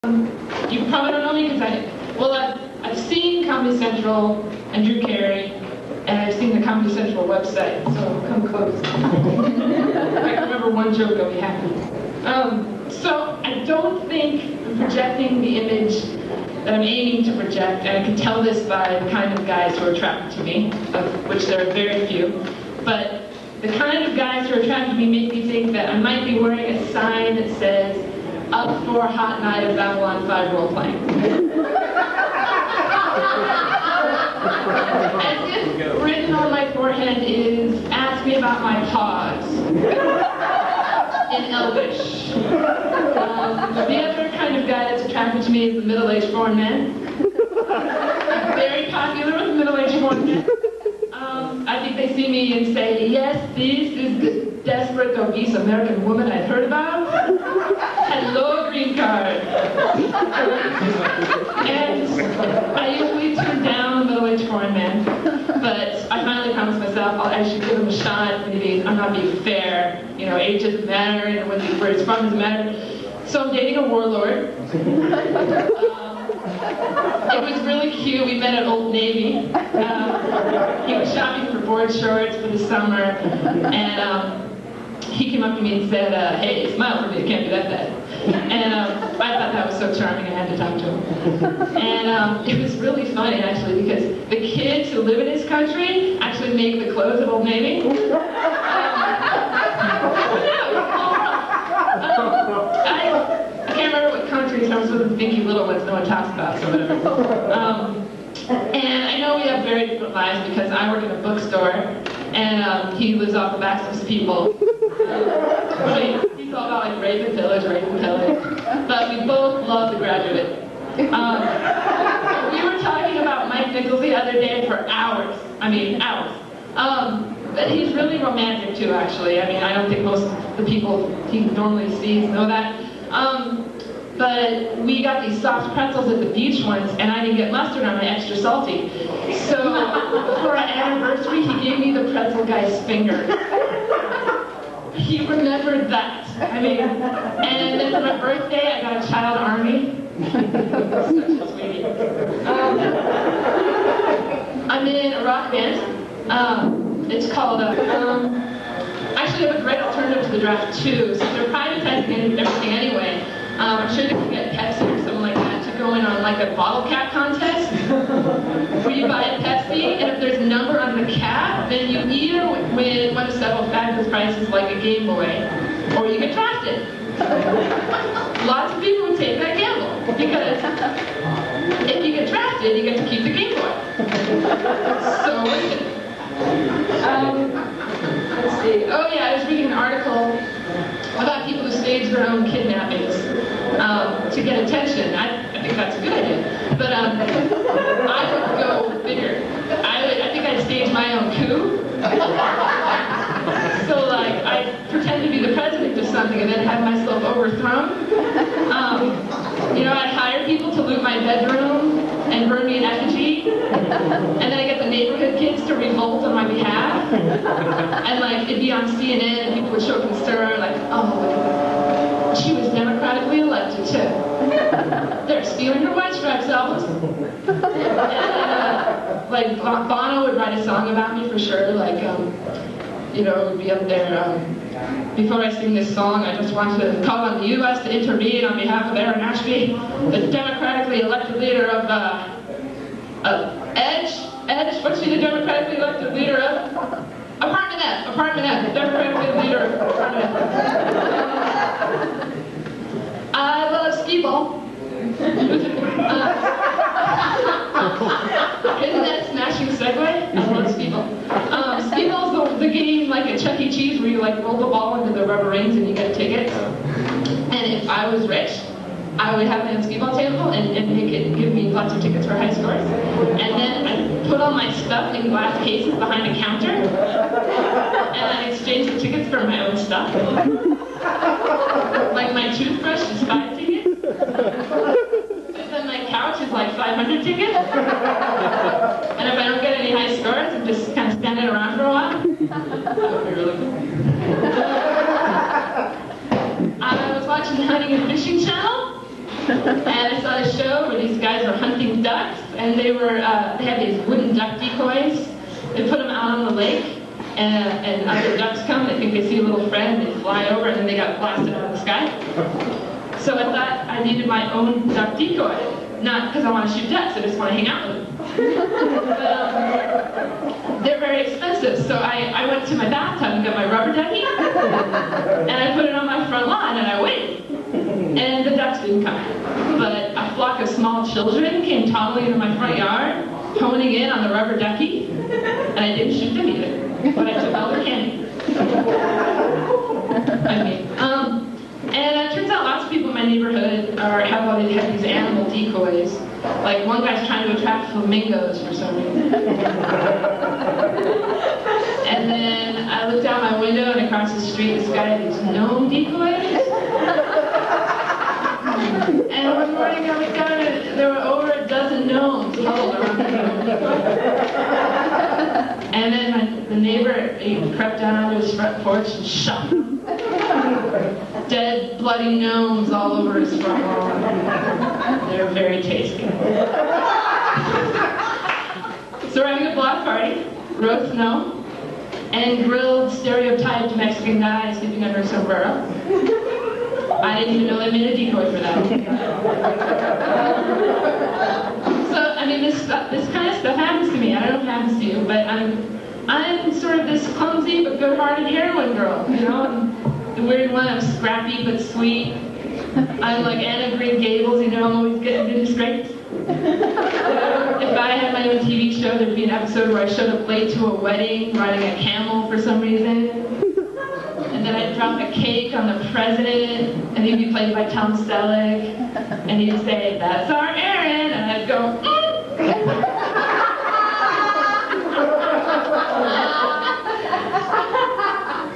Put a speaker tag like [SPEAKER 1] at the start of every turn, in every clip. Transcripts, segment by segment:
[SPEAKER 1] You probably don't know me because I've seen Comedy Central and Drew Carey, and I've seen the Comedy Central website, so come close. If I can remember one joke, I'll be happy. So I don't think I'm projecting the image that I'm aiming to project, and I can tell this by the kind of guys who are attracted to me, of which there are very few. But the kind of guys who are attracted to me make me think that I might be wearing a sign that says, "Up for a hot night of Babylon 5 role-playing." As if written on my forehead is, "Ask me about my paws," in Elvish. The other kind of guy that's attracted to me is the middle-aged foreign man. I'm very popular with middle-aged foreign men. I think they see me and say, "Yes, this is the desperate, obese American woman I've heard about. Hello, green card." And I usually turn down middle-aged foreign men, but I finally promised myself I should give him a shot. Maybe I'm not being fair. You know, age doesn't matter, and where it's from doesn't matter. So I'm dating a warlord. It was really cute. We met at Old Navy. He was shopping for board shorts for the summer, and he came up to me and said, "Hey, smile for me, it can't be that bad." And I thought that was so charming, I had to talk to him. And it was really funny, actually, because the kids who live in his country actually make the clothes at Old Navy. I can't remember what country, some sort of dinky little ones no one talks about, so whatever. And I know we have very different lives because I work in a bookstore, and he lives off the backs of his people. He's all about like rape and pillage. But we both love The Graduate. We were talking about Mike Nichols the other day for hours. I mean, hours. But he's really romantic too, actually. I mean, I don't think most of the people he normally sees know that. But we got these soft pretzels at the beach once, and I didn't get mustard on my extra salty. So for our anniversary, he gave me the pretzel guy's finger. He remembered that. I mean, and then for my birthday, I got a child army. Such a sweetie. I'm in a rock band. It's called, actually I have a great alternative to the draft too, since they're privatizing everything anyway. I'm sure they can get Pepsi or something like that to go in on like a bottle cap contest, where you buy a Pepsi, and if there's a number on the cap, then you either win one of several fabulous prizes like a Game Boy, or you get drafted. Lots of people would take that gamble, because if you get drafted, you get to keep the Game Boy. So worth it. Let's see. Oh yeah, I was reading an article about people who stage their own kidnappings to get attention. I think that's a good idea. But I would go bigger. I think I'd stage my own coup. So like, I'd pretend to be the president of something and then have myself overthrown. You know, I'd hire people to loot my bedroom and burn me in effigy. And then I get the neighborhood kids to revolt on my behalf. And like, it'd be on CNN and people would show concern, like, "Oh, look at this. She was democratically elected too. They're stealing her White Stripes albums." And like, Bono would write a song about me for sure, like, you know, it would be up there, "Before I sing this song, I just want to call on the U.S. to intervene on behalf of Erin Ashby, the democratically elected leader of Edge, what's she the democratically elected leader of? Apartment F, the democratically leader of Apartment F. I love skee-ball." Isn't that a smashing segue? I love skee-ball. Skee-ball's the game like at Chuck E. Cheese where you like roll the ball into the rubber rings and you get tickets. And if I was rich, I would have my own skee-ball table and make it give me lots of tickets for high scores. And then I'd put all my stuff in glass cases behind a counter, and I'd exchange the tickets for my own stuff. Like my toothbrush is 5 tickets, and then my couch is like 500 tickets. And if I don't get any high scores, I'm just kind of standing around for a while. That would be really cool. I was watching the Hunting and Fishing channel, And I saw a show where these guys were hunting ducks, and they had these wooden duck decoys. They put them out on the lake, and other ducks come, they think they see a little friend, they fly over, and then they got blasted out of the sky. So I thought I needed my own duck decoy. Not because I want to shoot ducks, I just want to hang out with them. But they're very expensive, so I went to my bathtub and got my rubber ducky, and I put it on my front lawn, and I waited. And the ducks didn't come. But a flock of small children came toddling into my front yard, honing in on the rubber ducky, and I didn't shoot them either, but I took all their candy. And it turns out lots of people in my neighborhood have these animal decoys. Like one guy's trying to attract flamingos for some reason. And then I looked out my window and across the street this guy had these gnome decoys. And one morning I looked out and there were over a dozen gnomes huddled around the gnome decoy. And then the neighbor crept down onto his front porch and shot them. Dead, bloody gnomes all over his front lawn. They're very tasty. So we're having a block party, roast gnome, and grilled stereotyped Mexican guy sleeping under a sombrero. I didn't even know they made a decoy for that. So, I mean, this kind of stuff happens to me. I don't know if it happens to you, but I'm sort of this clumsy but good-hearted heroine girl, you know? The weird one, I'm scrappy but sweet. I'm like Anna Green Gables, you know, I'm always getting into scrapes. If I had my own TV show, there'd be an episode where I showed up late to a wedding, riding a camel for some reason. And then I'd drop a cake on the president, and he'd be played by Tom Selleck. And he'd say, "That's our Erin," and I'd go,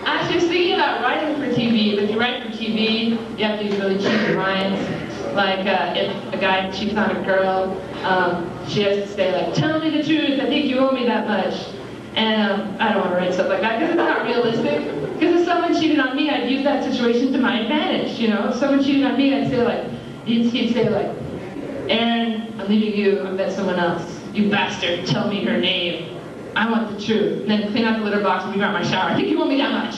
[SPEAKER 1] Actually, I was thinking about writing for TV, but if you write for TV, you have to use really cheesy lines. Like, if a guy cheats on a girl, she has to say, like, "Tell me the truth, I think you owe me that much." And I don't want to write stuff like that, because it's not realistic. Because if someone cheated on me, I'd use that situation to my advantage, you know? If someone cheated on me, I'd say, like, he'd say, like, "Erin, I'm leaving you, I met someone else. You bastard, tell me her name. I want the truth." And then clean out the litter box and leave out my shower. I think you owe me that much.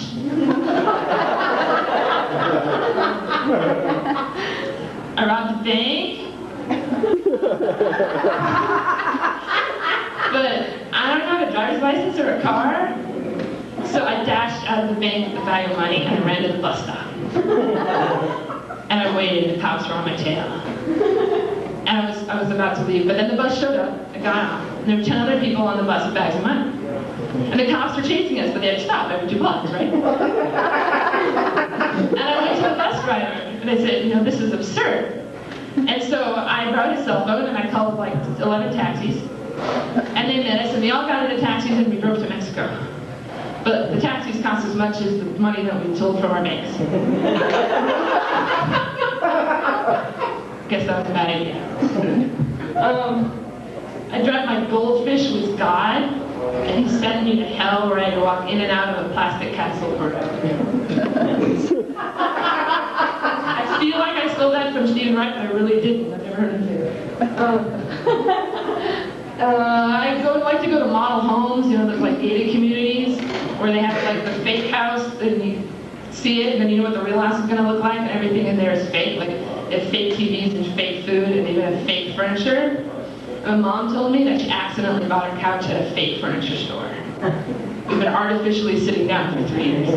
[SPEAKER 1] I robbed a bank. But I don't have a driver's license or a car. So I dashed out of the bank with a bag of money and I ran to the bus stop. And I waited and the cops were on my tail. And I was about to leave, but then the bus showed up. I got off. And there were 10 other people on the bus with bags of money. And the cops were chasing us, but they had to stop every 2 blocks, right? And I went to the bus driver, and I said, you know, this is absurd. And so I brought his cell phone, and I called like 11 taxis. And they met us, and we all got into taxis, and we drove to Mexico. But the taxis cost as much as the money that we told from our banks. Guess that was a bad idea. I dreamt my goldfish was God, and he sent me to hell where I had to walk in and out of a plastic castle forever. I feel like I stole that from Stephen Wright, but I really didn't. I've never heard of it. I like to go to model homes, you know, those like gated communities, where they have like the fake house, and you see it, and then you know what the real house is going to look like, and everything in there is fake. Like, they have fake TVs and fake food, and they even have fake furniture. My mom told me that she accidentally bought her couch at a fake furniture store. We've been artificially sitting down for 3 years.